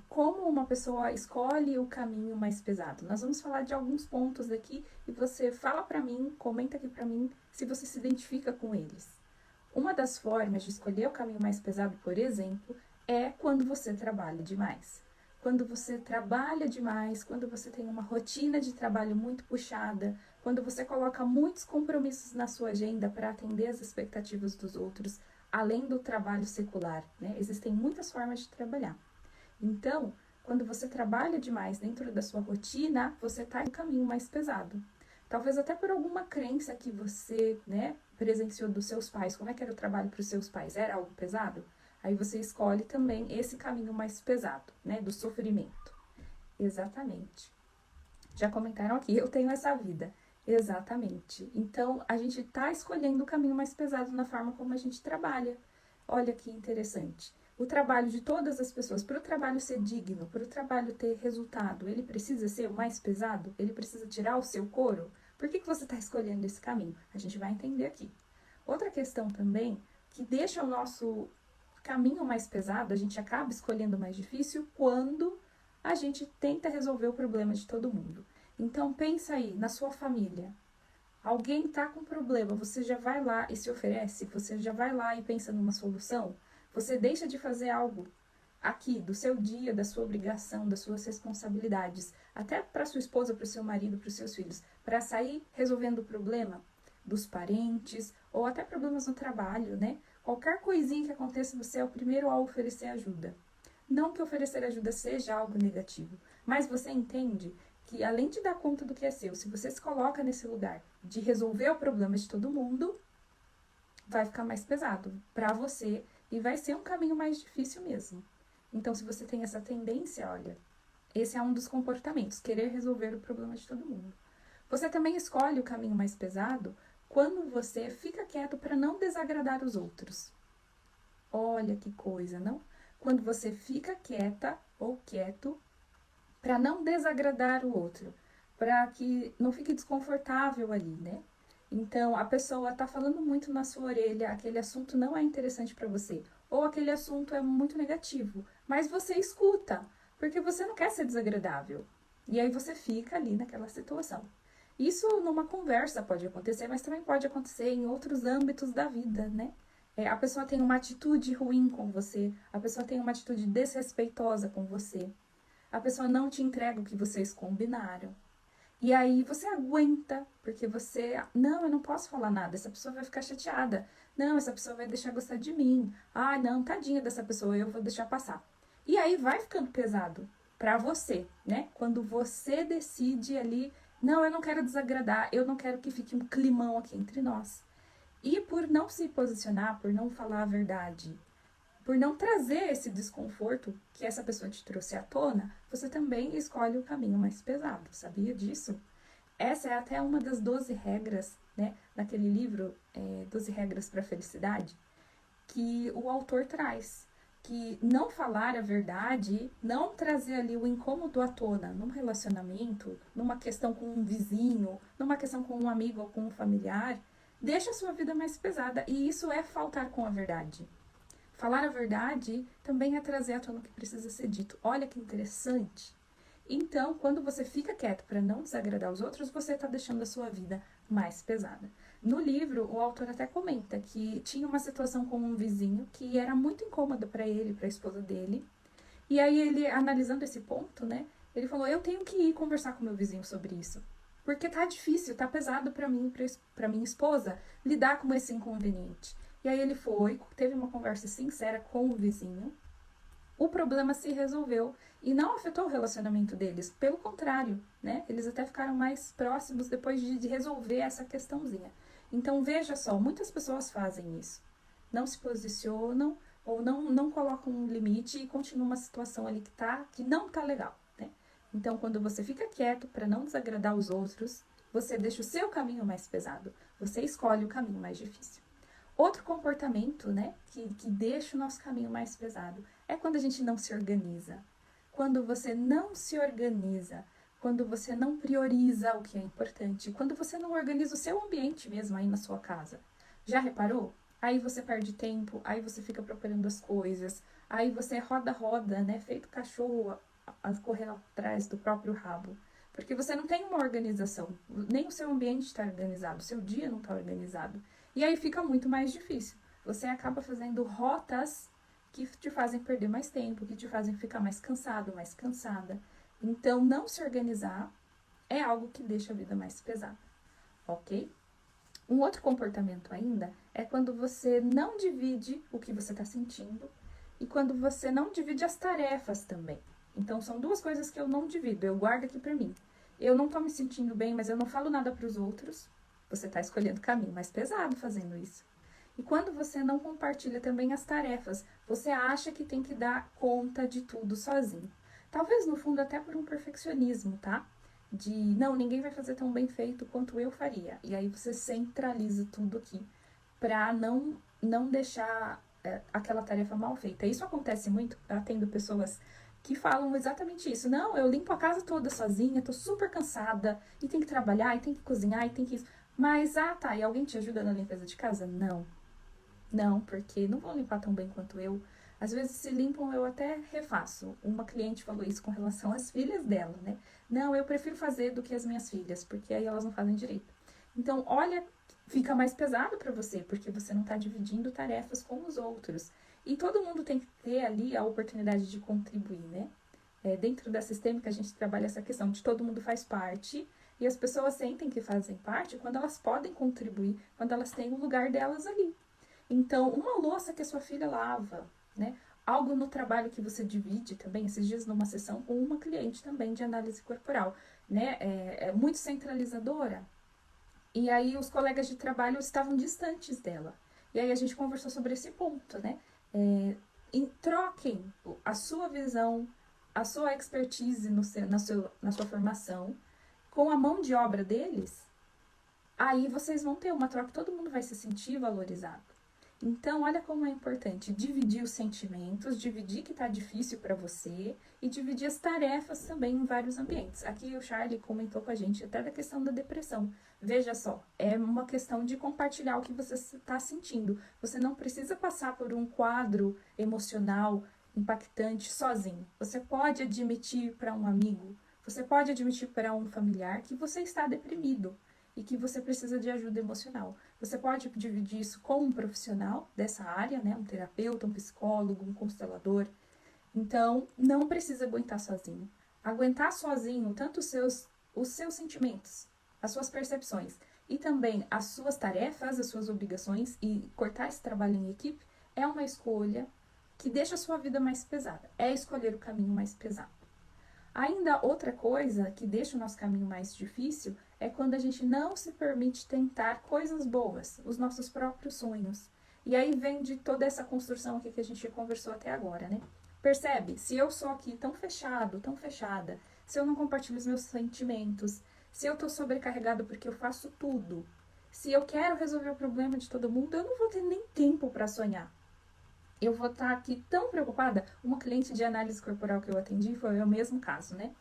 Como uma pessoa escolhe o caminho mais pesado? Nós vamos falar de alguns pontos aqui e você fala para mim, comenta aqui para mim se você se identifica com eles. Uma das formas de escolher o caminho mais pesado, por exemplo, é quando você trabalha demais. Quando você trabalha demais, quando você tem uma rotina de trabalho muito puxada, quando você coloca muitos compromissos na sua agenda para atender as expectativas dos outros, além do trabalho secular, né? Existem muitas formas de trabalhar. Então, quando você trabalha demais dentro da sua rotina, você está em um caminho mais pesado. Talvez até por alguma crença que você, né, presenciou dos seus pais. Como é que era o trabalho para os seus pais? Era algo pesado? Aí você escolhe também esse caminho mais pesado, né, do sofrimento. Exatamente. Já comentaram aqui, eu tenho essa vida. Exatamente. Então, a gente está escolhendo o caminho mais pesado na forma como a gente trabalha. Olha que interessante. O trabalho de todas as pessoas, para o trabalho ser digno, para o trabalho ter resultado, ele precisa ser o mais pesado? Ele precisa tirar o seu couro? Por que você está escolhendo esse caminho? A gente vai entender aqui. Outra questão também, que deixa o nosso caminho mais pesado, a gente acaba escolhendo mais difícil quando a gente tenta resolver o problema de todo mundo. Então pensa aí, na sua família, alguém está com problema, você já vai lá e se oferece, você já vai lá e pensa numa solução, você deixa de fazer algo aqui do seu dia, da sua obrigação, das suas responsabilidades, até para sua esposa, para o seu marido, para os seus filhos, para sair resolvendo o problema dos parentes ou até problemas no trabalho, né? Qualquer coisinha que aconteça, você é o primeiro a oferecer ajuda. Não que oferecer ajuda seja algo negativo, mas você entende que além de dar conta do que é seu, se você se coloca nesse lugar de resolver o problema de todo mundo, vai ficar mais pesado para você e vai ser um caminho mais difícil mesmo. Então, se você tem essa tendência, olha, esse é um dos comportamentos, querer resolver o problema de todo mundo. Você também escolhe o caminho mais pesado quando você fica quieto para não desagradar os outros. Olha que coisa, não? Quando você fica quieta ou quieto para não desagradar o outro, para que não fique desconfortável ali, né? Então, a pessoa está falando muito na sua orelha, aquele assunto não é interessante para você, ou aquele assunto é muito negativo, mas você escuta, porque você não quer ser desagradável. E aí você fica ali naquela situação. Isso numa conversa pode acontecer, mas também pode acontecer em outros âmbitos da vida, né? A pessoa tem uma atitude ruim com você, a pessoa tem uma atitude desrespeitosa com você, a pessoa não te entrega o que vocês combinaram. E aí você aguenta, porque você, não, eu não posso falar nada, essa pessoa vai ficar chateada. Não, essa pessoa vai deixar gostar de mim. Ah, não, tadinha dessa pessoa, eu vou deixar passar. E aí vai ficando pesado pra você, né? Quando você decide ali, não, eu não quero desagradar, eu não quero que fique um climão aqui entre nós. E por não se posicionar, por não falar a verdade, por não trazer esse desconforto que essa pessoa te trouxe à tona, você também escolhe o caminho mais pesado, sabia disso? Essa é até uma das 12 regras, né, naquele livro 12 Regras para a Felicidade, que o autor traz. Que não falar a verdade, não trazer ali o incômodo à tona num relacionamento, numa questão com um vizinho, numa questão com um amigo ou com um familiar, deixa a sua vida mais pesada. E isso é faltar com a verdade. Falar a verdade também é trazer à tona o que precisa ser dito. Olha que interessante. Então, quando você fica quieto para não desagradar os outros, você está deixando a sua vida mais pesada. No livro, o autor até comenta que tinha uma situação com um vizinho que era muito incômoda para ele, para a esposa dele. E aí ele, analisando esse ponto, né, ele falou: eu tenho que ir conversar com meu vizinho sobre isso. Porque tá difícil, tá pesado para mim, para minha esposa, lidar com esse inconveniente. E aí ele foi, teve uma conversa sincera com o vizinho. O problema se resolveu e não afetou o relacionamento deles. Pelo contrário, né? Eles até ficaram mais próximos depois de resolver essa questãozinha. Então veja só, muitas pessoas fazem isso. Não se posicionam ou não colocam um limite e continua uma situação ali que não tá legal, né? Então quando você fica quieto para não desagradar os outros, você deixa o seu caminho mais pesado. Você escolhe o caminho mais difícil. Outro comportamento, né, que deixa o nosso caminho mais pesado é quando a gente não se organiza. Quando você não se organiza, quando você não prioriza o que é importante, quando você não organiza o seu ambiente mesmo aí na sua casa. Já reparou? aí você perde tempo, aí você fica procurando as coisas, aí você roda, né, feito cachorro a correr atrás do próprio rabo. Porque você não tem uma organização, nem o seu ambiente está organizado, o seu dia não está organizado. E aí fica muito mais difícil. Você acaba fazendo rotas que te fazem perder mais tempo, que te fazem ficar mais cansado, mais cansada. Então, não se organizar é algo que deixa a vida mais pesada, ok? Um outro comportamento ainda é quando você não divide o que você está sentindo e quando você não divide as tarefas também. Então, são duas coisas que eu não divido, eu guardo aqui para mim. Eu não tô me sentindo bem, mas eu não falo nada para os outros. Você está escolhendo o caminho mais pesado fazendo isso. E quando você não compartilha também as tarefas, você acha que tem que dar conta de tudo sozinho. Talvez no fundo até por um perfeccionismo, tá? De não, ninguém vai fazer tão bem feito quanto eu faria. E aí você centraliza tudo aqui para não deixar aquela tarefa mal feita. Isso acontece muito, eu atendo pessoas que falam exatamente isso. Não, eu limpo a casa toda sozinha, tô super cansada, e tem que trabalhar, e tem que cozinhar, e tem que isso. Mas, tá, e alguém te ajuda na limpeza de casa? Não. Não, porque não vão limpar tão bem quanto eu. Às vezes, se limpam, eu até refaço. Uma cliente falou isso com relação às filhas dela, né? Não, eu prefiro fazer do que as minhas filhas, porque aí elas não fazem direito. Então, olha, fica mais pesado para você, porque você não está dividindo tarefas com os outros. E todo mundo tem que ter ali a oportunidade de contribuir, né? Dentro da sistêmica, a gente trabalha essa questão de todo mundo faz parte, e as pessoas sentem que fazem parte quando elas podem contribuir, quando elas têm o lugar delas ali. Então, uma louça que a sua filha lava, né? Algo no trabalho que você divide também, esses dias numa sessão com uma cliente também de análise corporal, né? É muito centralizadora. E aí os colegas de trabalho estavam distantes dela. E aí a gente conversou sobre esse ponto, né? Troquem a sua visão, a sua expertise na sua formação com a mão de obra deles. Aí vocês vão ter uma troca, todo mundo vai se sentir valorizado. Então, olha como é importante dividir os sentimentos, dividir que tá difícil para você e dividir as tarefas também em vários ambientes. Aqui o Charlie comentou com a gente até da questão da depressão. Veja só, é uma questão de compartilhar o que você está sentindo. Você não precisa passar por um quadro emocional impactante sozinho. Você pode admitir para um amigo, você pode admitir para um familiar que você está deprimido e que você precisa de ajuda emocional. Você pode dividir isso com um profissional dessa área, né? Um terapeuta, um psicólogo, um constelador. Então, não precisa aguentar sozinho. Aguentar sozinho tanto os seus sentimentos, as suas percepções e também as suas tarefas, as suas obrigações e cortar esse trabalho em equipe é uma escolha que deixa a sua vida mais pesada. É escolher o caminho mais pesado. Ainda outra coisa que deixa o nosso caminho mais difícil é quando a gente não se permite tentar coisas boas, os nossos próprios sonhos. E aí vem de toda essa construção aqui que a gente conversou até agora, né? Percebe? Se eu sou aqui tão fechado, tão fechada, se eu não compartilho os meus sentimentos, se eu tô sobrecarregado porque eu faço tudo, se eu quero resolver o problema de todo mundo, eu não vou ter nem tempo para sonhar. Eu vou estar aqui tão preocupada. Uma cliente de análise corporal que eu atendi foi o mesmo caso, né?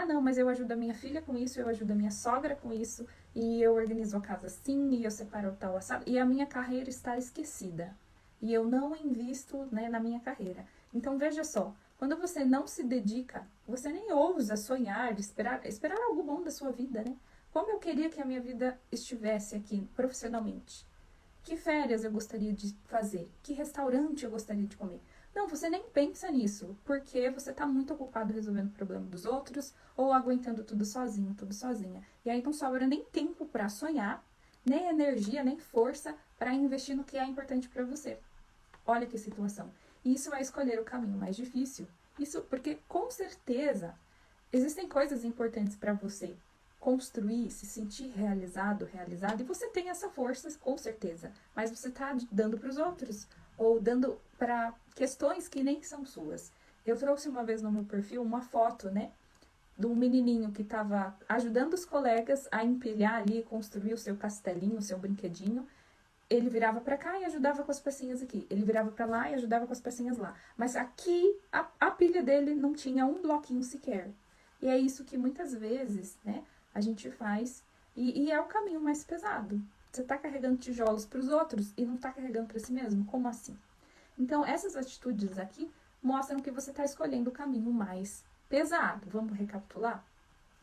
Não, mas eu ajudo a minha filha com isso, eu ajudo a minha sogra com isso, e eu organizo a casa assim, e eu separo o tal assado, e a minha carreira está esquecida. E eu não invisto, né, na minha carreira. Então, veja só, quando você não se dedica, você nem ousa sonhar, esperar algo bom da sua vida, né? Como eu queria que a minha vida estivesse aqui profissionalmente. Que férias eu gostaria de fazer? Que restaurante eu gostaria de comer? Não, você nem pensa nisso, porque você está muito ocupado resolvendo o problema dos outros ou aguentando tudo sozinho, tudo sozinha. E aí não sobra nem tempo para sonhar, nem energia, nem força para investir no que é importante para você. Olha que situação. E isso vai escolher o caminho mais difícil. Isso porque, com certeza, existem coisas importantes para você construir, se sentir realizado, realizada, e você tem essa força, com certeza, mas você está dando para os outros, ou dando para questões que nem são suas. Eu trouxe uma vez no meu perfil uma foto, né, de um menininho que estava ajudando os colegas a empilhar ali, construir o seu castelinho, o seu brinquedinho. Ele virava para cá e ajudava com as pecinhas aqui. Ele virava para lá e ajudava com as pecinhas lá. Mas aqui, a pilha dele não tinha um bloquinho sequer. E é isso que muitas vezes, né, a gente faz. E é o caminho mais pesado. Você está carregando tijolos para os outros e não está carregando para si mesmo? Como assim? Então, essas atitudes aqui mostram que você está escolhendo o caminho mais pesado. Vamos recapitular?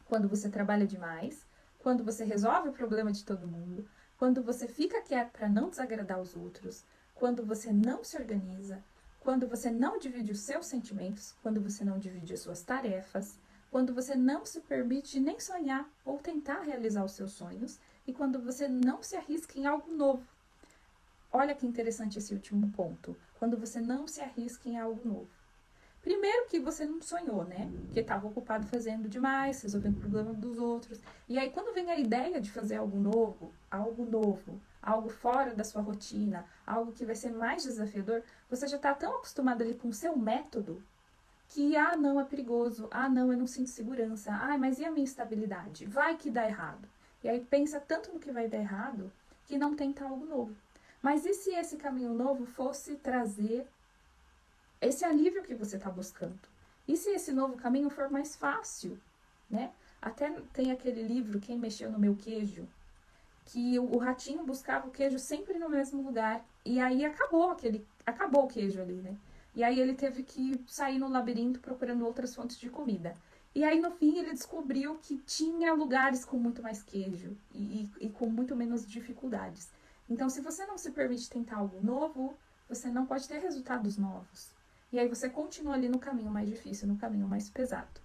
Quando você trabalha demais, quando você resolve o problema de todo mundo, quando você fica quieto para não desagradar os outros, quando você não se organiza, quando você não divide os seus sentimentos, quando você não divide as suas tarefas, quando você não se permite nem sonhar ou tentar realizar os seus sonhos e quando você não se arrisca em algo novo. Olha que interessante esse último ponto. Quando você não se arrisca em algo novo. Primeiro que você não sonhou, né? Porque estava ocupado fazendo demais, resolvendo o problema dos outros. E aí quando vem a ideia de fazer algo novo, algo fora da sua rotina, algo que vai ser mais desafiador, você já está tão acostumado ali com o seu método que, não, é perigoso, não, eu não sinto segurança, mas e a minha estabilidade? Vai que dá errado. E aí pensa tanto no que vai dar errado que não tenta algo novo. Mas e se esse caminho novo fosse trazer esse alívio que você está buscando? E se esse novo caminho for mais fácil, né? Até tem aquele livro, Quem Mexeu no Meu Queijo, que o ratinho buscava o queijo sempre no mesmo lugar. E aí acabou o queijo ali, né? E aí ele teve que sair no labirinto procurando outras fontes de comida. E aí no fim ele descobriu que tinha lugares com muito mais queijo e com muito menos dificuldades. Então, se você não se permite tentar algo novo, você não pode ter resultados novos. E aí você continua ali no caminho mais difícil, no caminho mais pesado.